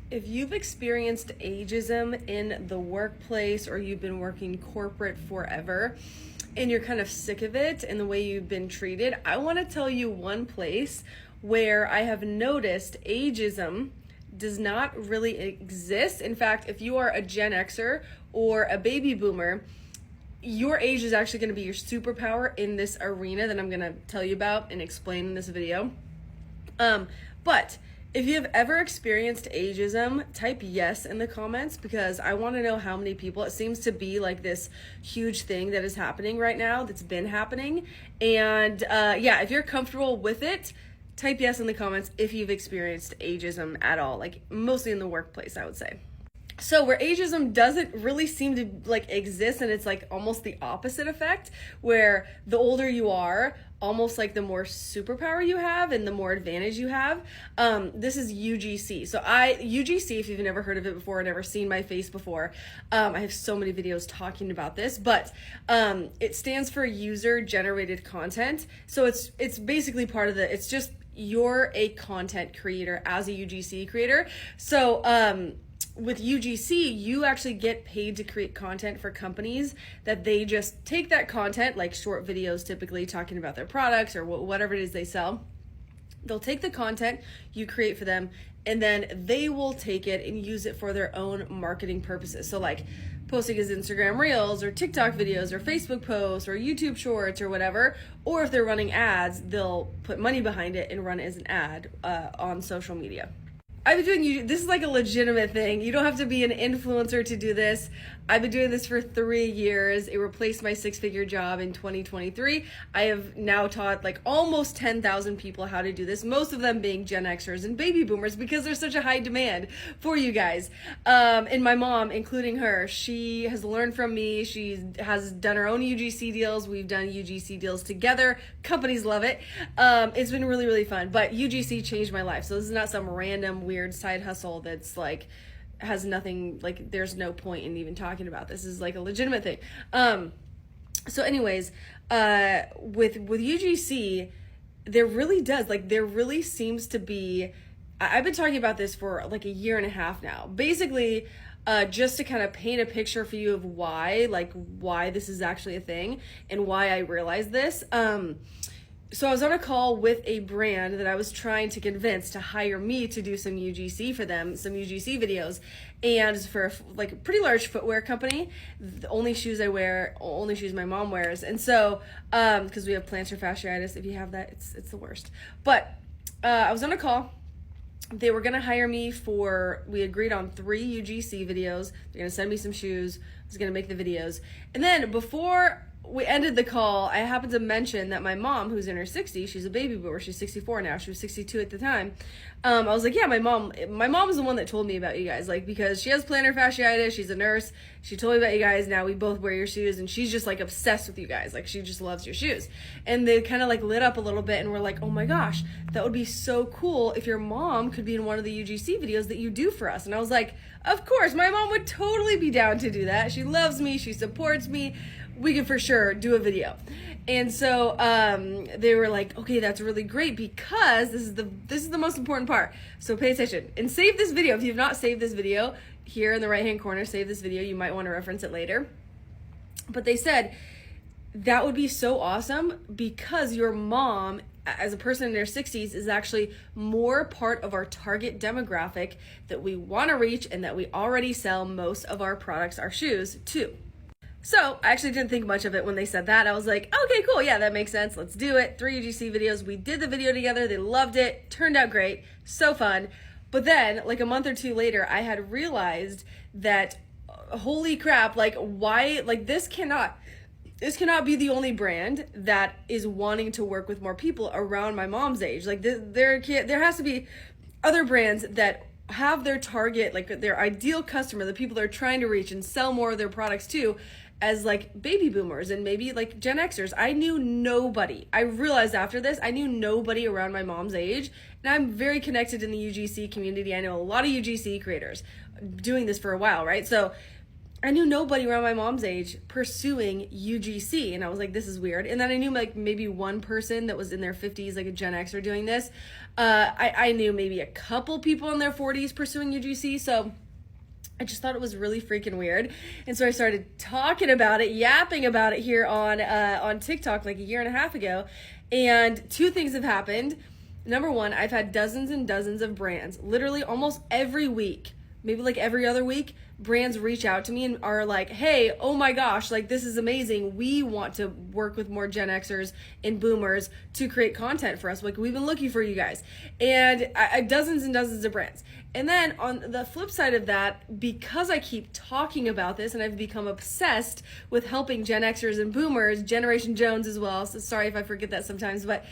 If you've experienced ageism in the workplace or you've been working corporate forever and you're kind of sick of it and the way you've been treated, I want to tell you one place where I have noticed ageism does not really exist. In fact, if you are a Gen Xer or a baby boomer, your age is actually going to be your superpower in this arena that I'm going to tell you about and explain in this video. But if you have ever experienced ageism, type yes in the comments because I want to know how many people. It seems to be like this huge thing that is happening right now, that's been happening. And yeah, if you're comfortable with it, type yes in the comments if you've experienced ageism at all, like mostly in the workplace, I would say. So where ageism doesn't really seem to like exist, and it's like almost the opposite effect, where the older you are, almost like the more superpower you have and the more advantage you have. This is UGC. So UGC, if you've never heard of it before or never seen my face before, I have so many videos talking about this, but it stands for user generated content. So it's basically part of it's just you're a content creator as a UGC creator. So with UGC, you actually get paid to create content for companies that they just take that content, like short videos typically talking about their products or whatever it is they sell. They'll take the content you create for them and then they will take it and use it for their own marketing purposes. So like posting as Instagram Reels or TikTok videos or Facebook posts or YouTube Shorts or whatever. Or if they're running ads, they'll put money behind it and run it as an ad on social media. I've been doing, this is like a legitimate thing. You don't have to be an influencer to do this. I've been doing this for 3 years. It replaced my 6-figure job in 2023. I have now taught like almost 10,000 people how to do this, most of them being Gen Xers and baby boomers because there's such a high demand for you guys. And my mom, including her, she has learned from me. She has done her own UGC deals. We've done UGC deals together. Companies love it. It's been really, really fun. But UGC changed my life. So this is not some random weird side hustle that's like has nothing, like there's no point in even talking about this. This is like a legitimate thing. So anyways, with UGC, there really seems to be, I've been talking about this for like a year and a half now, basically just to kind of paint a picture for you of why this is actually a thing and why I realized this. So I was on a call with a brand that I was trying to convince to hire me to do some UGC for them, some UGC videos, and for like a pretty large footwear company. The only shoes I wear, only shoes my mom wears, and so because we have plantar fasciitis, if you have that, it's the worst. But I was on a call. They were gonna hire me we agreed on 3 UGC videos. They're gonna send me some shoes. I was gonna make the videos, and then before we ended the call, I happened to mention that my mom, who's in her 60s, she's a baby boomer, she's 64 now, she was 62 at the time. I was like, yeah, my mom is the one that told me about you guys, like, because she has plantar fasciitis, she's a nurse, she told me about you guys, now we both wear your shoes, and she's just like obsessed with you guys, like she just loves your shoes. And they kind of like lit up a little bit and were like, oh my gosh, that would be so cool if your mom could be in one of the UGC videos that you do for us. And I was like, of course, my mom would totally be down to do that. She loves me, she supports me, we can for sure do a video. And so they were like, okay, that's really great, because this is the most important part. So pay attention and save this video. If you've not saved this video, here in the right hand corner, save this video. You might want to reference it later. But they said that would be so awesome because your mom, as a person in their 60s, is actually more part of our target demographic that we want to reach and that we already sell most of our products, our shoes, to. So I actually didn't think much of it when they said that. I was like, okay, cool. Yeah, that makes sense. Let's do it. 3 UGC videos. We did the video together. They loved it. Turned out great. So fun. But then like a month or 2 later, I had realized that, holy crap, like why, like this cannot be the only brand that is wanting to work with more people around my mom's age. Like there has to be other brands that have their target, like their ideal customer, the people they're trying to reach and sell more of their products to, as like baby boomers and maybe like Gen Xers. I knew nobody. I realized after this, I knew nobody around my mom's age. And I'm very connected in the UGC community. I know a lot of UGC creators doing this for a while, right? So I knew nobody around my mom's age pursuing UGC, and I was like, this is weird. And then I knew like maybe one person that was in their 50s, like a Gen Xer doing this. I knew maybe a couple people in their 40s pursuing UGC, so I just thought it was really freaking weird. And so I started talking about it, yapping about it here on TikTok like a year and a half ago. And two things have happened. Number one, I've had dozens and dozens of brands, literally almost every week, maybe like every other week, brands reach out to me and are like, hey, oh my gosh, like this is amazing. We want to work with more Gen Xers and boomers to create content for us. Like we've been looking for you guys. And I dozens and dozens of brands. And then on the flip side of that, because I keep talking about this and I've become obsessed with helping Gen Xers and boomers, Generation Jones as well, so sorry if I forget that sometimes, but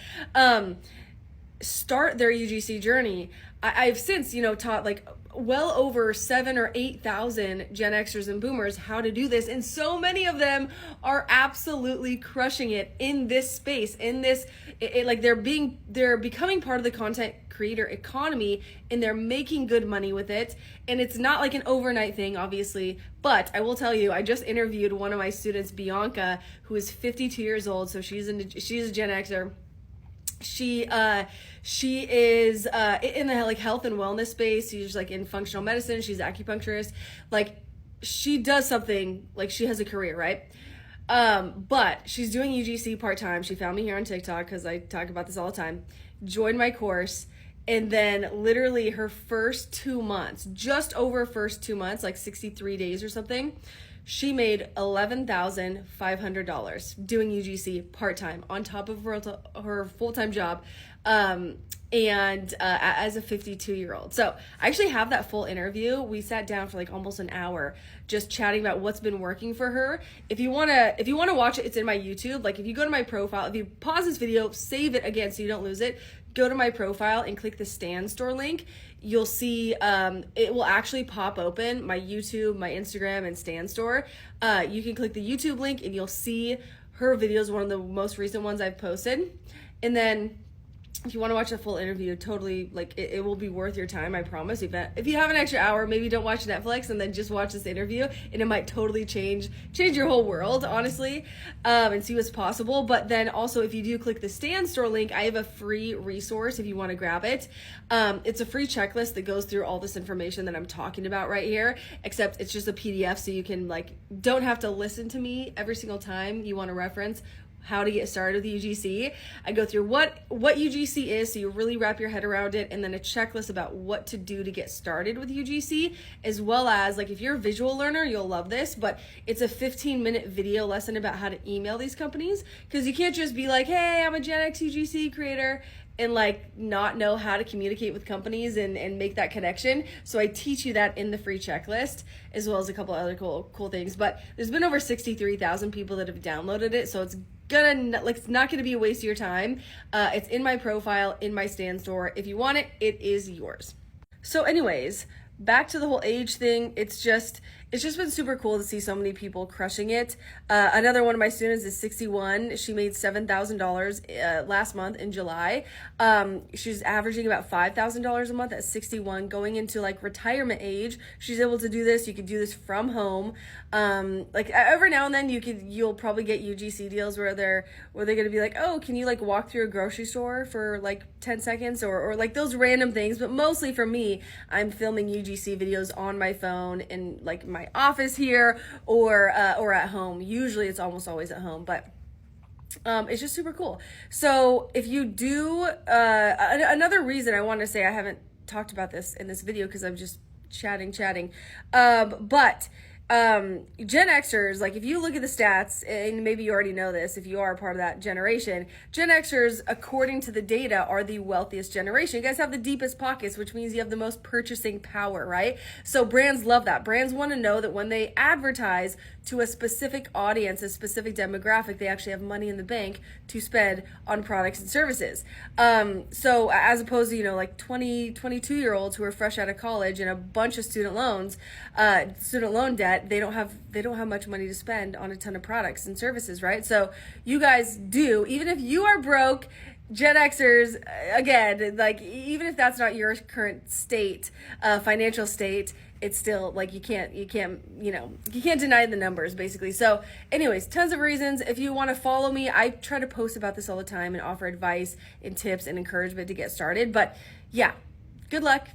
start their UGC journey, I've since, taught like well over 7,000 or 8,000 Gen Xers and boomers how to do this. And so many of them are absolutely crushing it in this space, in this, like they're becoming part of the content creator economy, and they're making good money with it. And it's not like an overnight thing, obviously, but I will tell you, I just interviewed one of my students, Bianca, who is 52 years old. So she's a Gen Xer. She is in the like health and wellness space. She's like in functional medicine. She's an acupuncturist. Like she does something, like she has a career, right? But she's doing UGC part-time. She found me here on TikTok because I talk about this all the time. Joined my course, and then literally her first 2 months, just over first 2 months, like 63 days or something, she made $11,500 doing UGC part-time on top of her full-time job, and as a 52-year-old. So I actually have that full interview. We sat down for like almost an hour just chatting about what's been working for her. If you want to watch it, it's in my YouTube. Like if you go to my profile, if you pause this video, save it again so you don't lose it, go to my profile and click the Stan Store link. You'll see it will actually pop open my YouTube, my Instagram, and Stan Store. You can click the YouTube link and you'll see her videos, one of the most recent ones I've posted. And then if you want to watch the full interview, totally, like it will be worth your time, I promise. If you have an extra hour, maybe don't watch Netflix and then just watch this interview, and it might totally change your whole world, honestly, and see what's possible. But then also, if you do click the Stan Store link, I have a free resource if you want to grab it. It's a free checklist that goes through all this information that I'm talking about right here, except it's just a PDF, so you can don't have to listen to me every single time you want to reference how to get started with UGC. I go through what UGC is, so you really wrap your head around it, and then a checklist about what to do to get started with UGC, as well as, like, if you're a visual learner, you'll love this, but it's a 15-minute video lesson about how to email these companies, because you can't just be like, hey, I'm a Gen X UGC creator, and not know how to communicate with companies and make that connection. So I teach you that in the free checklist, as well as a couple other cool things. But there's been over 63,000 people that have downloaded it, so it's not gonna be a waste of your time. It's in my profile, in my Stan Store. If you want it, it is yours. So anyways, back to the whole age thing. It's just been super cool to see so many people crushing it. Another one of my students is 61. She made $7,000 last month in July. She's averaging about $5,000 a month at 61, going into retirement age. She's able to do this. You could do this from home. Every now and then you'll probably get UGC deals where they're gonna be like, oh, can you walk through a grocery store for 10 seconds or those random things. But mostly for me, I'm filming UGC videos on my phone in my office here or at home. Usually it's almost always at home, but it's just super cool. So if you do, another reason I want to say, I haven't talked about this in this video because I'm just chatting, but Gen Xers, if you look at the stats, and maybe you already know this if you are a part of that generation, Gen Xers, according to the data, are the wealthiest generation. You guys have the deepest pockets, which means you have the most purchasing power, right? So brands love that. Brands want to know that when they advertise to a specific audience, a specific demographic, they actually have money in the bank to spend on products and services. So as opposed to 22-year-olds who are fresh out of college and a bunch of student loan debt, they don't have much money to spend on a ton of products and services, right? So you guys do. Even if you are broke, Gen Xers, again, like even if that's not your current state, financial state, it's still like you can't deny the numbers basically. So anyways, tons of reasons. If you want to follow me, I try to post about this all the time and offer advice and tips and encouragement to get started. But yeah, good luck.